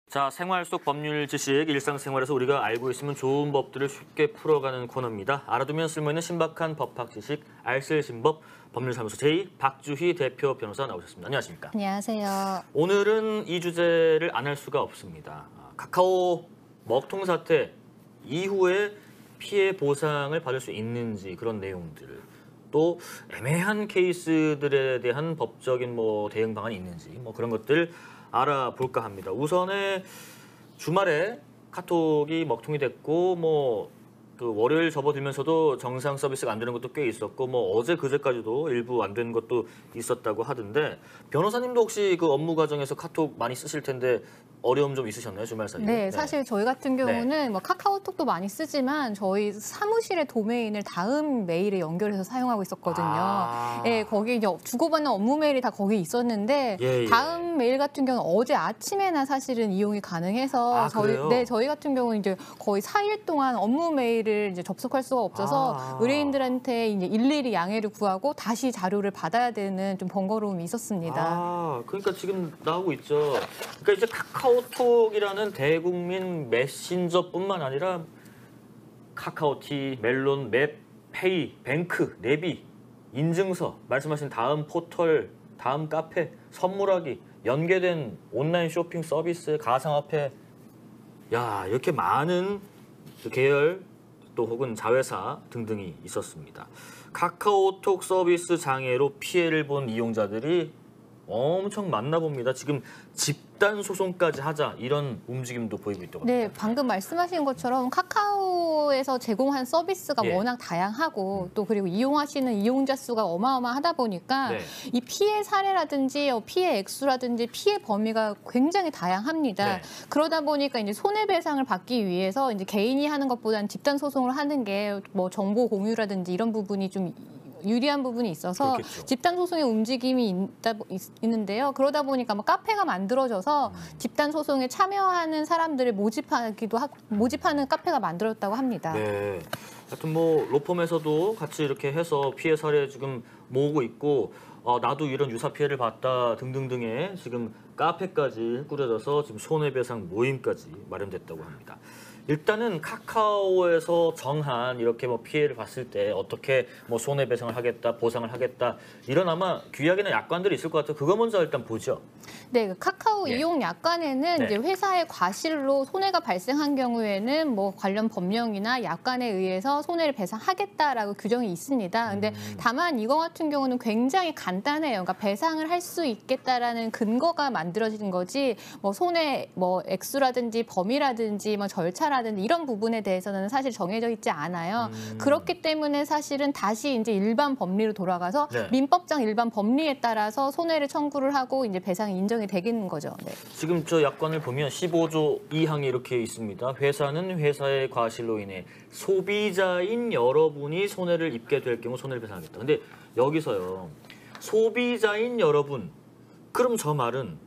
자, 생활 속 법률 지식, 일상생활에서 우리가 알고 있으면 좋은 법들을 쉽게 풀어가는 코너입니다. 알아두면 쓸모있는 신박한 법학 지식, 알쓸신법 법률사무소 제2 박주희 대표 변호사 나오셨습니다. 안녕하십니까? 안녕하세요. 오늘은 이 주제를 안 할 수가 없습니다. 카카오 먹통 사태 이후에 피해 보상을 받을 수 있는지 그런 내용들, 또 애매한 케이스들에 대한 법적인 대응 방안이 있는지 그런 것들 알아볼까 합니다. 우선에 주말에 카톡이 먹통이 됐고 그 월요일 접어들면서도 정상 서비스가 안 되는 것도 꽤 있었고 어제 그제까지도 일부 안 되는 것도 있었다고 하던데, 변호사님도 혹시 그 업무 과정에서 카톡 많이 쓰실 텐데 어려움 좀 있으셨나요, 주말 사이에? 네, 사실 저희 같은 경우는 카카오톡도 많이 쓰지만 저희 사무실의 도메인을 다음 메일에 연결해서 사용하고 있었거든요. 네, 거기 이제 주고받는 업무 메일이 다 거기 있었는데 다음 메일 같은 경우는 어제 아침에나 사실은 이용이 가능해서 저희 같은 경우는 이제 거의 4일 동안 업무 메일을 이제 접속할 수가 없어서 의뢰인들한테 이제 일일이 양해를 구하고 다시 자료를 받아야 되는 좀 번거로움이 있었습니다. 그러니까 지금 나오고 있죠. 그러니까 이제 카카오톡이라는 대국민 메신저뿐만 아니라 카카오티, 멜론, 맵, 페이, 뱅크, 내비, 인증서, 말씀하신 다음 포털, 다음 카페, 선물하기, 연계된 온라인 쇼핑 서비스, 가상화폐, 이렇게 많은 계열 또 혹은 자회사 등등이 있었습니다. 카카오톡 서비스 장애로 피해를 본 이용자들이 엄청 많나 봅니다. 지금 집단 소송까지 하자 이런 움직임도 보이고 있다고 합니다. 네, 방금 말씀하신 것처럼 카카오에서 제공한 서비스가 워낙 다양하고 또 그리고 이용하시는 이용자 수가 어마어마하다 보니까 이 피해 사례라든지 피해 액수라든지 피해 범위가 굉장히 다양합니다. 그러다 보니까 이제 손해배상을 받기 위해서 이제 개인이 하는 것보다는 집단 소송을 하는 게 정보 공유라든지 이런 부분이 좀 유리한 부분이 있어서 그렇겠죠. 집단 소송의 움직임이 있는데요. 그러다 보니까 카페가 만들어져서 집단 소송에 참여하는 사람들을 모집하는 카페가 만들어졌다고 합니다. 네. 하여튼 로펌에서도 같이 이렇게 해서 피해 사례 지금 모으고 있고, 나도 이런 유사 피해를 봤다 등등등의 지금 카페까지 꾸려져서 지금 손해배상 모임까지 마련됐다고 합니다. 일단은 카카오에서 정한 이렇게 피해를 봤을 때 어떻게 손해배상을 하겠다, 보상을 하겠다, 이런 아마 규약이나 약관들이 있을 것 같아요. 그거 먼저 일단 보죠. 네, 카카오 이용 약관에는 이제 회사의 과실로 손해가 발생한 경우에는 관련 법령이나 약관에 의해서 손해를 배상하겠다라고 규정이 있습니다. 근데 다만 이거 같은 경우는 굉장히 간단해요. 그러니까 배상을 할 수 있겠다라는 근거가 만들어진 거지 손해 액수라든지 범위라든지 절차라든지 이런 부분에 대해서는 사실 정해져 있지 않아요. 그렇기 때문에 사실은 다시 이제 일반 법리로 돌아가서 민법상 일반 법리에 따라서 손해를 청구를 하고 이제 배상이 인정이 되겠는 거죠. 네. 지금 저 약관을 보면 15조 2항이 이렇게 있습니다. 회사는 회사의 과실로 인해 소비자인 여러분이 손해를 입게 될 경우 손해를 배상하겠다. 근데 여기서요, 소비자인 여러분, 그럼 저 말은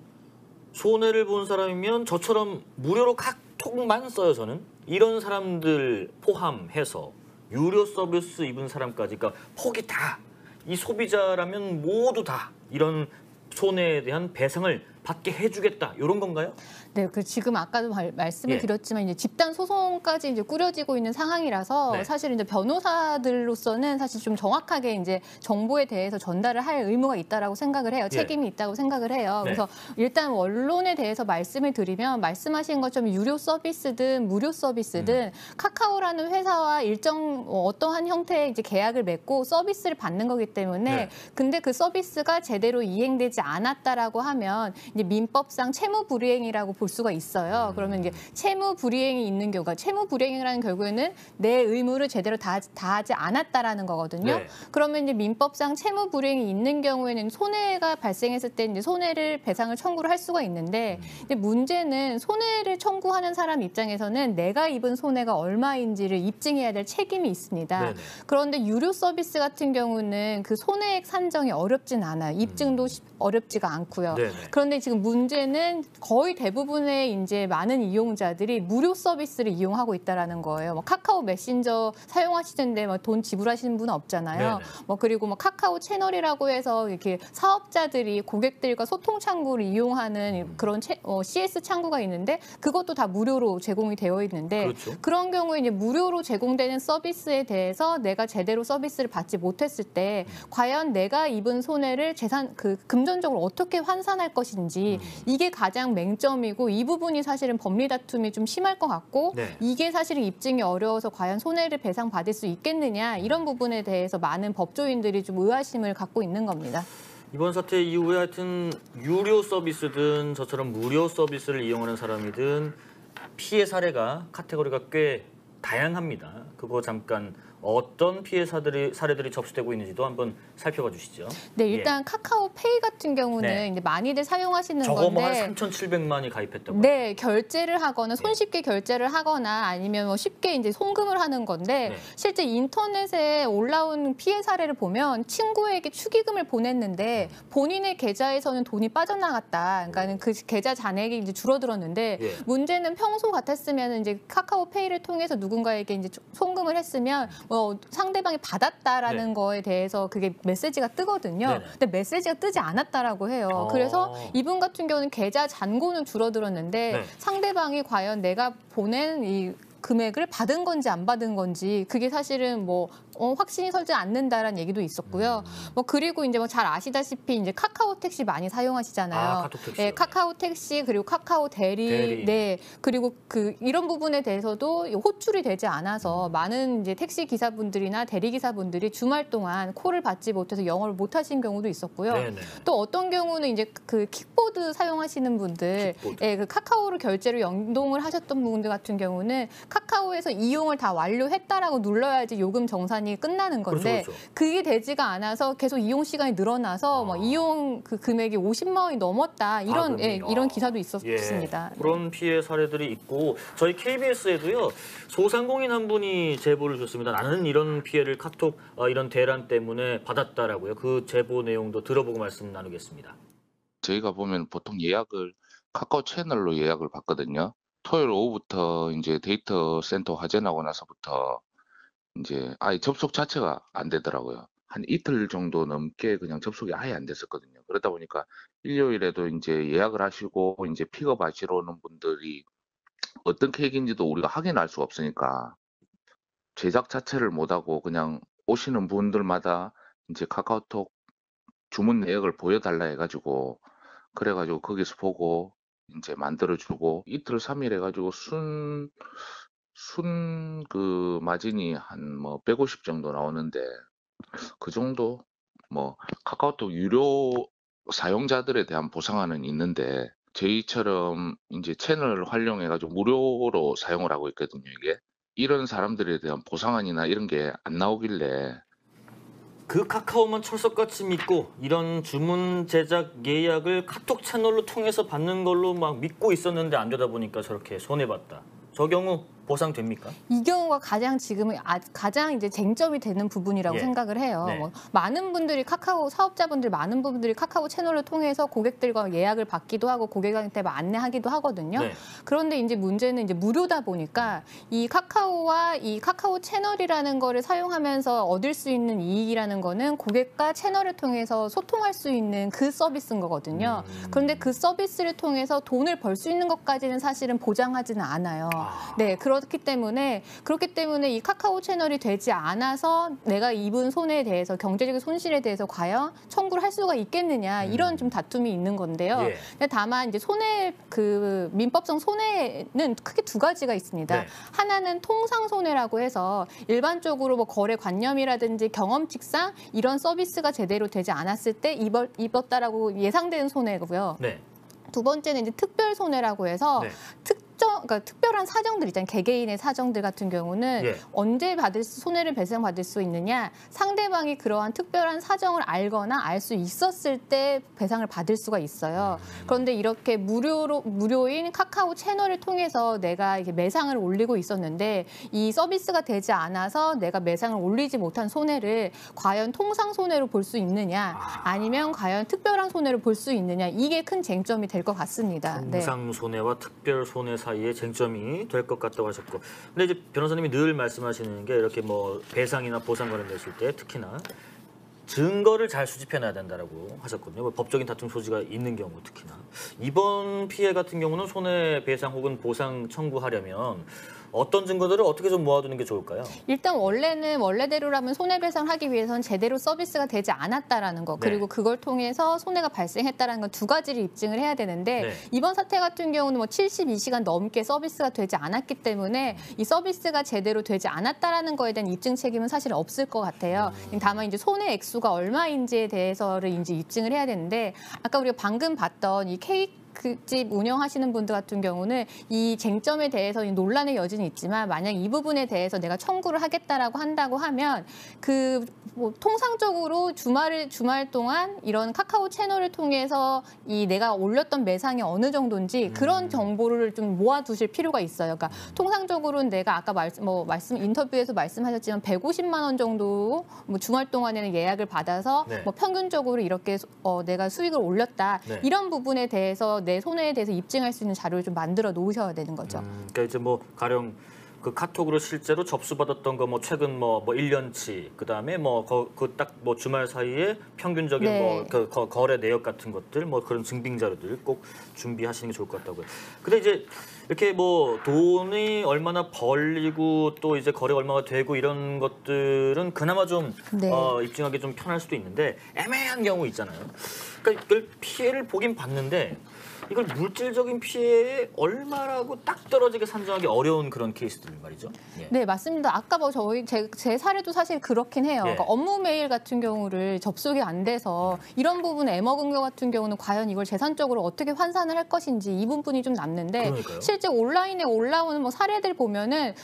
손해를 본 사람이면 저처럼 무료로 카톡만 써요, 저는. 이런 사람들 포함해서 유료 서비스 입은 사람까지, 그러니까 폭이 다, 이 소비자라면 모두 다 이런 손해에 대한 배상을 받게 해주겠다, 이런 건가요? 네, 지금 아까도 말씀을 드렸지만 이제 집단 소송까지 이제 꾸려지고 있는 상황이라서 사실 이제 변호사들로서는 사실 좀 정확하게 이제 정보에 대해서 전달을 할 의무가 있다라고 생각을 해요. 책임이 있다고 생각을 해요. 그래서 일단 원론에 대해서 말씀을 드리면 말씀하신 것처럼 유료 서비스든 무료 서비스든 카카오라는 회사와 일정 어떠한 형태의 이제 계약을 맺고 서비스를 받는 거기 때문에 근데 그 서비스가 제대로 이행되지 않았다라고 하면 이제 민법상 채무불이행이라고 볼 수가 있어요. 그러면 이제 채무불이행이 있는 경우가, 채무불이행이라는 결국에는 내 의무를 제대로 다하지 않았다라는 거거든요. 그러면 이제 민법상 채무불이행이 있는 경우에는 손해가 발생했을 때 이제 손해를 배상을 청구를 할 수가 있는데, 근데 문제는 손해를 청구하는 사람 입장에서는 내가 입은 손해가 얼마인지를 입증해야 될 책임이 있습니다. 그런데 유료 서비스 같은 경우는 그 손해액 산정이 어렵진 않아요. 입증도 어렵지가 않고요. 그런데 지금 문제는 거의 대부분의 이제 많은 이용자들이 무료 서비스를 이용하고 있다라는 거예요. 뭐 카카오 메신저 사용하시는데 뭐 돈 지불하시는 분은 없잖아요. 네네. 뭐 그리고 뭐 카카오 채널이라고 해서 이렇게 사업자들이 고객들과 소통 창구를 이용하는 그런 CS 창구가 있는데 그것도 다 무료로 제공이 되어 있는데 그렇죠. 그런 경우에 이제 무료로 제공되는 서비스에 대해서 내가 제대로 서비스를 받지 못했을 때 과연 내가 입은 손해를 금전적으로 어떻게 환산할 것인지 이게 가장 맹점이고 이 부분이 사실은 법리 다툼이 좀 심할 것 같고 네. 이게 사실은 입증이 어려워서 과연 손해를 배상받을 수 있겠느냐 이런 부분에 대해서 많은 법조인들이 좀 의아심을 갖고 있는 겁니다. 이번 사태 이후에 하여튼 유료 서비스든 저처럼 무료 서비스를 이용하는 사람이든 피해 사례가 카테고리가 꽤 다양합니다. 그거 잠깐 어떤 피해 사례들이 접수되고 있는지도 한번 살펴봐 주시죠. 네, 일단 카카오페이 같은 경우는 네. 이제 많이들 사용하시는 저거 뭐 한 건데 3,700만이 가입했다고. 네, 결제를 하거나 손쉽게 결제를 하거나 아니면 뭐 쉽게 이제 송금을 하는 건데 네. 실제 인터넷에 올라온 피해 사례를 보면 친구에게 축의금을 보냈는데 본인의 계좌에서는 돈이 빠져나갔다. 그러니까는 그 계좌 잔액이 이제 줄어들었는데 예. 문제는 평소 같았으면 이제 카카오페이를 통해서 누군가에게 이제 송금을 했으면 상대방이 받았다라는 네. 거에 대해서 그게 메시지가 뜨거든요. 네네. 근데 메시지가 뜨지 않았다라고 해요. 그래서 이분 같은 경우는 계좌 잔고는 줄어들었는데 네. 상대방이 과연 내가 보낸 이 금액을 받은 건지 안 받은 건지 그게 사실은 뭐 확신이 서지 않는다라는 얘기도 있었고요. 뭐 그리고 이제 뭐 잘 아시다시피 이제 카카오 택시 많이 사용하시잖아요. 카카오 택시요. 네, 카카오 택시 그리고 카카오 대리. 네, 그리고 이런 부분에 대해서도 호출이 되지 않아서 많은 이제 택시 기사분들이나 대리 기사분들이 주말 동안 콜을 받지 못해서 영어를 못 하신 경우도 있었고요. 네네. 또 어떤 경우는 이제 그 킥보드 사용하시는 분들, 예, 그 카카오를 결제로 연동을 하셨던 분들 같은 경우는 카카오에서 이용을 다 완료했다라고 눌러야지 요금 정산이 끝나는 건데 그렇죠. 그게 되지가 않아서 계속 이용 시간이 늘어나서 뭐 이용 그 금액이 50만 원이 넘었다 이런 이런 기사도 있었습니다. 예, 그런 피해 사례들이 있고 저희 KBS에도요 소상공인 한 분이 제보를 줬습니다. 나는 이런 피해를 카톡 이런 대란 때문에 받았다라고요. 그 제보 내용도 들어보고 말씀 나누겠습니다. 저희가 보면 보통 예약을 카카오 채널로 예약을 받거든요. 토요일 오후부터 이제 데이터 센터 화재 나고 나서부터 이제 아예 접속 자체가 안 되더라고요. 한 이틀 정도 넘게 그냥 접속이 아예 안 됐었거든요. 그러다 보니까 일요일에도 이제 예약을 하시고 이제 픽업하시러 오는 분들이 어떤 케이크인지도 우리가 확인할 수가 없으니까 제작 자체를 못하고 그냥 오시는 분들마다 이제 카카오톡 주문 내역을 보여달라 해가지고 그래가지고 거기서 보고 이제 만들어주고 이틀 3일 해가지고 순 그 마진이 한 뭐 150 정도 나오는데 그 정도 뭐 카카오톡 유료 사용자들에 대한 보상안은 있는데 저희처럼 이제 채널을 활용해가지고 무료로 사용을 하고 있거든요. 이게 이런 사람들에 대한 보상안이나 이런 게 안 나오길래 그 카카오만 철석같이 믿고 이런 주문 제작 예약을 카톡 채널로 통해서 받는 걸로 막 믿고 있었는데 안 되다 보니까 저렇게 손해봤다. 저 경우 보상됩니까? 이 경우가 가장 지금은 가장 이제 쟁점이 되는 부분이라고 예. 생각을 해요. 네. 뭐 많은 분들이 카카오 사업자분들 많은 분들이 카카오 채널을 통해서 고객들과 예약을 받기도 하고 고객한테 안내하기도 하거든요. 네. 그런데 이제 문제는 이제 무료다 보니까 이 카카오와 이 카카오 채널이라는 거를 사용하면서 얻을 수 있는 이익이라는 거는 고객과 채널을 통해서 소통할 수 있는 그 서비스인 거거든요. 그런데 그 서비스를 통해서 돈을 벌 수 있는 것까지는 사실은 보장하지는 않아요. 네, 그렇기 때문에 이 카카오 채널이 되지 않아서 내가 입은 손해에 대해서 경제적 손실에 대해서 과연 청구를 할 수가 있겠느냐 이런 좀 다툼이 있는 건데요. 예. 근데 다만 이제 민법상 손해는 크게 두 가지가 있습니다. 네. 하나는 통상 손해라고 해서 일반적으로 뭐 거래 관념이라든지 경험칙상 이런 서비스가 제대로 되지 않았을 때 입었다라고 예상되는 손해고요. 네. 두 번째는 이제 특별 손해라고 해서 네. 그러니까 특별한 사정들 있잖아요. 개개인의 사정들 같은 경우는 예. 언제 손해를 배상받을 수 있느냐. 상대방이 그러한 특별한 사정을 알거나 알 수 있었을 때 배상을 받을 수가 있어요. 그런데 이렇게 무료인 카카오 채널을 통해서 내가 이렇게 매상을 올리고 있었는데 이 서비스가 되지 않아서 내가 매상을 올리지 못한 손해를 과연 통상 손해로 볼 수 있느냐, 아니면 과연 특별한 손해로 볼 수 있느냐, 이게 큰 쟁점이 될 것 같습니다. 통상 손해와 특별 손해 사이의 쟁점이 될 것 같다고 하셨고, 근데 이제 변호사님이 늘 말씀하시는 게 이렇게 뭐 배상이나 보상 관련됐을 때 특히나 증거를 잘 수집해놔야 된다라고 하셨거든요. 법적인 다툼 소지가 있는 경우 특히나. 이번 피해 같은 경우는 손해배상 혹은 보상 청구하려면 어떤 증거들을 어떻게 좀 모아두는 게 좋을까요? 일단 원래대로라면 손해배상을 하기 위해서는 제대로 서비스가 되지 않았다라는 거, 그리고 그걸 통해서 손해가 발생했다라는 건 두 가지를 입증을 해야 되는데 이번 사태 같은 경우는 뭐 72시간 넘게 서비스가 되지 않았기 때문에 이 서비스가 제대로 되지 않았다라는 거에 대한 입증 책임은 사실 없을 것 같아요. 다만 이제 손해 액수가 얼마인지에 대해서를 이제 입증을 해야 되는데, 아까 우리가 방금 봤던 이 케이크 집 운영하시는 분들 같은 경우는 이 쟁점에 대해서 논란의 여지는 있지만, 만약 이 부분에 대해서 내가 청구를 하겠다라고 한다고 하면 뭐 통상적으로 주말 동안 이런 카카오 채널을 통해서 이 내가 올렸던 매상이 어느 정도인지 그런 정보를 좀 모아두실 필요가 있어요. 그러니까 통상적으로는 내가 아까 인터뷰에서 말씀하셨지만 150만 원 정도 뭐 주말 동안에는 예약을 받아서 뭐 평균적으로 이렇게 내가 수익을 올렸다, 이런 부분에 대해서 내 손해에 대해서 입증할 수 있는 자료를 좀 만들어 놓으셔야 되는 거죠. 그러니까 이제 뭐 가령 그 카톡으로 실제로 접수받았던 거 뭐 최근 뭐 1년치, 그다음에 뭐 그 딱 뭐 주말 사이에 평균적인 뭐 그 거래 내역 같은 것들, 뭐 그런 증빙 자료들 꼭 준비하시는 게 좋을 것 같다고요. 근데 이제 이렇게 뭐 돈이 얼마나 벌리고 또 이제 거래가 얼마나 되고 이런 것들은 그나마 좀 입증하기 좀 편할 수도 있는데, 애매한 경우 있잖아요. 그러니까 이걸 피해를 보긴 봤는데 이걸 물질적인 피해에 얼마라고 딱 떨어지게 산정하기 어려운 그런 케이스들 말이죠. 네, 맞습니다. 아까 뭐 제 사례도 사실 그렇긴 해요. 그러니까 업무 메일 같은 경우를 접속이 안 돼서 이런 부분 애먹은 것 같은 경우는 과연 이걸 재산적으로 어떻게 환산을 할 것인지 이 부분이 좀 남는데, 그러니까요. 실제 온라인에 올라오는 뭐 사례들 보면은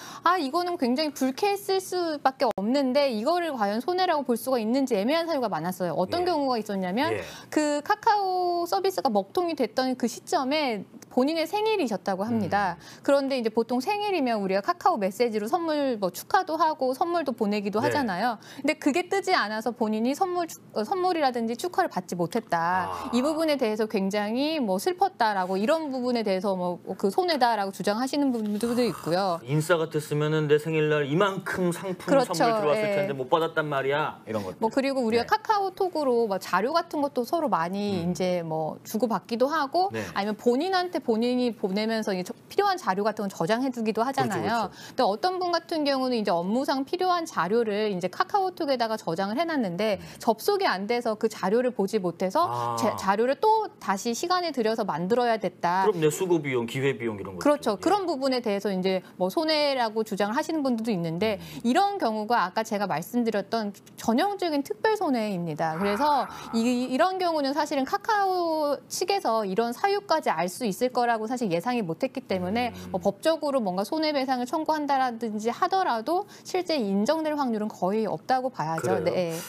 이거는 굉장히 불쾌했을 수밖에 없는데 이거를 과연 손해라고 볼 수가 있는지 애매한 사유가 많았어요. 어떤 경우가 있었냐면 그 카카오 서비스가 먹통이 됐던 그 시점에 본인의 생일이셨다고 합니다. 그런데 이제 보통 생일이면 우리가 카카오 메시지로 선물 뭐 축하도 하고 선물도 보내기도 하잖아요. 근데 그게 뜨지 않아서 본인이 선물이라든지 축하를 받지 못했다. 이 부분에 대해서 굉장히 뭐 슬펐다라고, 이런 부분에 대해서 뭐 그 손해다라고 주장하시는 분들도 있고요. 인싸 같았으면은 내 생일날 이만큼 상품 선물 들어왔을 텐데 못 받았단 말이야, 이런 것들. 뭐 그리고 우리가 카카오톡으로 막 자료 같은 것도 서로 많이 이제 뭐 주고받기도 하고, 아니면 본인한테 본인이 보내면서 필요한 자료 같은 건 저장해두기도 하잖아요. 근데 어떤 분 같은 경우는 이제 업무상 필요한 자료를 이제 카카오톡에다가 저장을 해놨는데 접속이 안 돼서 그 자료를 보지 못해서 자료를 또 다시 시간을 들여서 만들어야 됐다. 그럼 내 수고 비용, 기회 비용 이런 거. 그렇죠. 그런 부분에 대해서 이제 뭐 손해라고 주장을 하시는 분들도 있는데, 이런 경우가 아까 제가 말씀드렸던 전형적인 특별 손해입니다. 그래서 이런 경우는 사실은 카카오 측에서 이런 사유까지 알 수 있을 거라고 사실 예상이 못했기 때문에 뭐 법적으로 뭔가 손해배상을 청구한다든지 하더라도 실제 인정될 확률은 거의 없다고 봐야죠.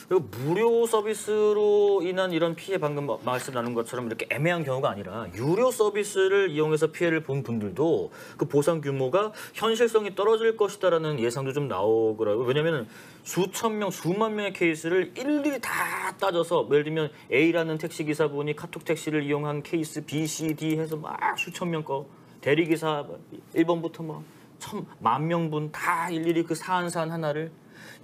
그리고 무료 서비스로 인한 이런 피해, 방금 말씀 나눈 것처럼 이렇게 애매한 경우가 아니라 유료 서비스를 이용해서 피해를 본 분들도 그 보상 규모가 현실성이 떨어질 것이다라는 예상도 좀 나오더라고요. 왜냐하면 수천 명, 수만 명의 케이스를 일일이 다 따져서, 예를 들면 A라는 택시기사분이 카톡 택시를 이용한 케이스 B, C, D 해서 막 수천 명 거, 대리기사 1번부터 뭐 10,000,000명분 다 일일이 그 사안 하나를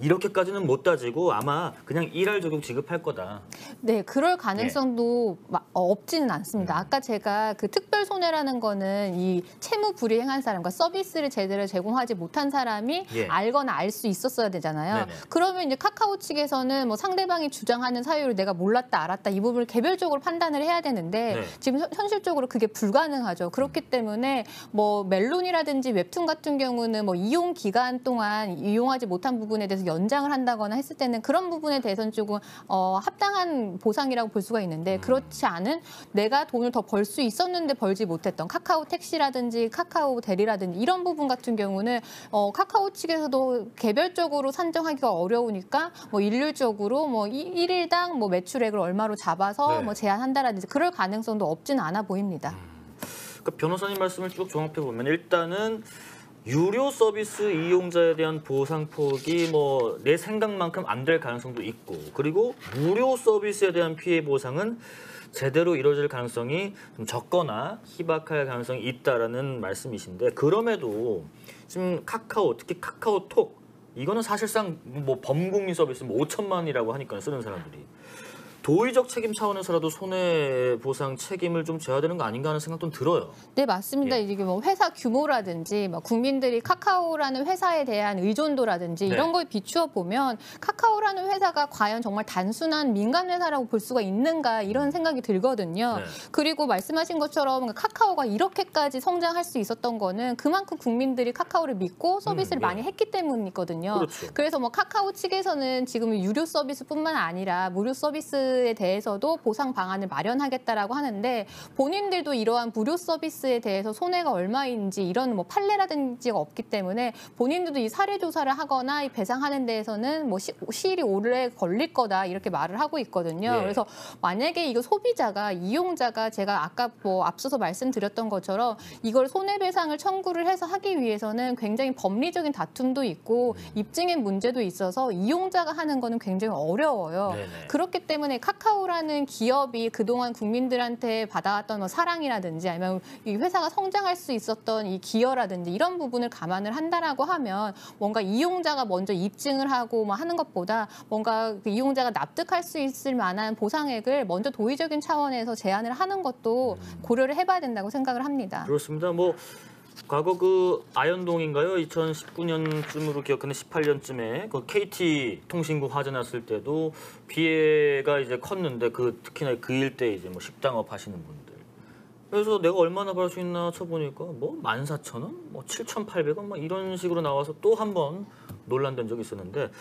이렇게까지는 못 따지고 아마 그냥 일할 적용 지급할 거다. 네, 그럴 가능성도 없지는 않습니다. 아까 제가 그 특별 손해라는 거는 이 채무 불이행한 사람과 서비스를 제대로 제공하지 못한 사람이 알거나 알 수 있었어야 되잖아요. 그러면 이제 카카오 측에서는 뭐 상대방이 주장하는 사유를 내가 몰랐다, 알았다, 이 부분을 개별적으로 판단을 해야 되는데 지금 현실적으로 그게 불가능하죠. 그렇기 때문에 뭐 멜론이라든지 웹툰 같은 경우는 뭐 이용 기간 동안 이용하지 못한 부분에 부분에 대해서 연장을 한다거나 했을 때는 그런 부분에 대해서는 조금 합당한 보상이라고 볼 수가 있는데 그렇지 않은 내가 돈을 더 벌 수 있었는데 벌지 못했던 카카오 택시라든지 카카오 대리라든지 이런 부분 같은 경우는 카카오 측에서도 개별적으로 산정하기가 어려우니까 뭐 일률적으로 뭐 일일당 뭐 매출액을 얼마로 잡아서 네. 뭐 제한한다라든지 그럴 가능성도 없지는 않아 보입니다. 그러니까 변호사님 말씀을 쭉 종합해 보면 일단은 유료 서비스 이용자에 대한 보상폭이 뭐 내 생각만큼 안 될 가능성도 있고 그리고 무료 서비스에 대한 피해 보상은 제대로 이루어질 가능성이 좀 적거나 희박할 가능성이 있다라는 말씀이신데 그럼에도 지금 카카오 특히 카카오톡 이거는 사실상 뭐 범국민 서비스 뭐 5천만이라고 하니까 쓰는 사람들이 도의적 책임 차원에서라도 손해보상 책임을 좀 져야 되는 거 아닌가 하는 생각도 들어요. 네, 맞습니다. 예. 이게 뭐 회사 규모라든지 뭐 국민들이 카카오라는 회사에 대한 의존도라든지 네. 이런 걸 비추어 보면 카카오라는 회사가 과연 정말 단순한 민간 회사라고 볼 수가 있는가 이런 생각이 들거든요. 네. 그리고 말씀하신 것처럼 카카오가 이렇게까지 성장할 수 있었던 거는 그만큼 국민들이 카카오를 믿고 서비스를 예. 많이 했기 때문이거든요. 그렇죠. 그래서 뭐 카카오 측에서는 지금 유료 서비스뿐만 아니라 무료 서비스에 대해서도 보상 방안을 마련하겠다라고 하는데 본인들도 이러한 무료 서비스에 대해서 손해가 얼마인지 이런 뭐 판례라든지가 없기 때문에 본인들도 이 사례 조사를 하거나 이 배상하는 데에서는 뭐 시일이 오래 걸릴 거다 이렇게 말을 하고 있거든요. 예. 그래서 만약에 이거 소비자가 이용자가 제가 아까 뭐 앞서서 말씀드렸던 것처럼 이걸 손해배상을 청구를 해서 하기 위해서는 굉장히 법리적인 다툼도 있고 입증의 문제도 있어서 이용자가 하는 거는 굉장히 어려워요. 네네. 그렇기 때문에 카카오라는 기업이 그동안 국민들한테 받아왔던 뭐 사랑이라든지 아니면 이 회사가 성장할 수 있었던 이 기여라든지 이런 부분을 감안을 한다라고 하면 뭔가 이용자가 먼저 입증을 하고 뭐 하는 것보다 뭔가 그 이용자가 납득할 수 있을 만한 보상액을 먼저 도의적인 차원에서 제안을 하는 것도 고려를 해봐야 된다고 생각을 합니다. 그렇습니다. 뭐 과거 그 아현동인가요? 2019년쯤으로 기억하는 18년쯤에 그 KT 통신국 화재 났을 때도 피해가 이제 컸는데 그 특히나 그 일대 이제 뭐 식당업 하시는 분들. 그래서 내가 얼마나 벌 수 있나 쳐보니까 뭐 14,000원, 뭐 7,800원 막 이런 식으로 나와서 또 한 번 논란된 적이 있었는데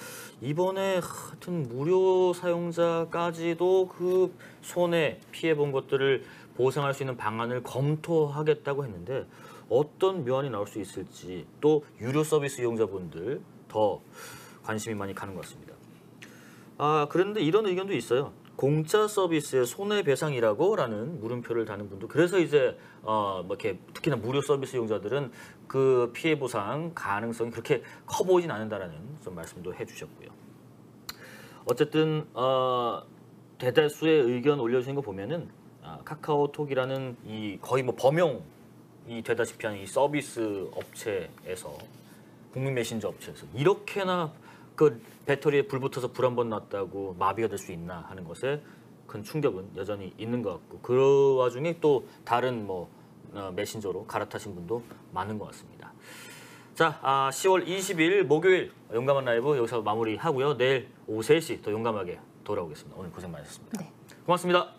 이번에 하여튼 무료 사용자까지도 그 손해 피해 본 것들을 보상할 수 있는 방안을 검토하겠다고 했는데 어떤 묘안이 나올 수 있을지 또 유료 서비스 이용자분들 더 관심이 많이 가는 것 같습니다. 그런데 이런 의견도 있어요. 공짜 서비스의 손해배상이라고라는 물음표를 다는 분도 그래서 이제 뭐 이렇게 특히나 무료 서비스 이용자들은 그 피해 보상 가능성이 그렇게 커 보이진 않는다라는 좀 말씀도 해주셨고요. 어쨌든 대다수의 의견 올려주신 거 보면은 카카오톡이라는 이 거의 뭐 범용이 되다시피 하는 이 서비스 업체에서 국민 메신저 업체에서 이렇게나 그 배터리에 불 붙어서 불 한 번 났다고 마비가 될 수 있나 하는 것에 큰 충격은 여전히 있는 것 같고 그 와중에 또 다른 뭐 메신저로 갈아타신 분도 많은 것 같습니다. 자, 10월 20일 목요일 용감한 라이브 여기서 마무리하고요. 내일 오후 3시 더 용감하게 돌아오겠습니다. 오늘 고생 많으셨습니다. 네. 고맙습니다.